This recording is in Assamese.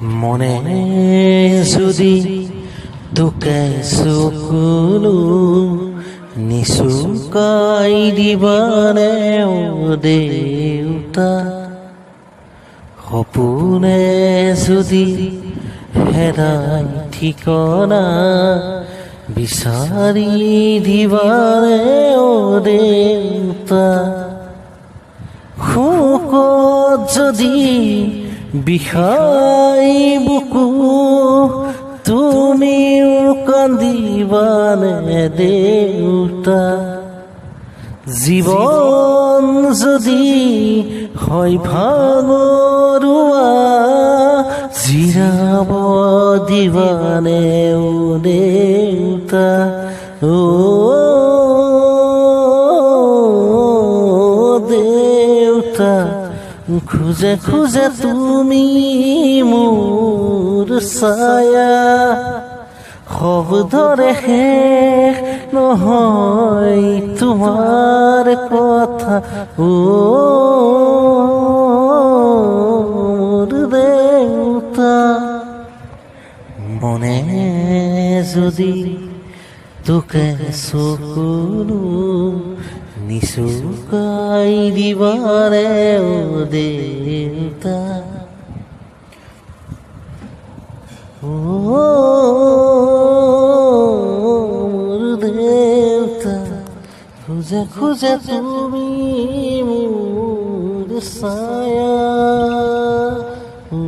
মনে যদি তোকে চকুলো নিচুকাই দিবানে ও দেউতা, সপোনে যদি হেৰাই ঠিকনা বিচাৰি দিবানে ও দেউতা, শোকত যদি বিষাই বুকু তুমিও কান্দিবানে দেউতা, জীৱন যদি হয় ভাঙৰুৱা জিৰাব দিবানে ও দেউতা, ও দেউতা, খোজে খোজে তুমি মোৰ ছায়া, শব্দৰে শেষ নহয় তোমাৰ কথা, ও মোৰ দেউতা। মনে যদি তোকে চকুলো নিচুকাই দিবানে ও দেউতা, ও মোৰ দেউতা, খোজে খোজে তুমি মোৰ ছায়া, ও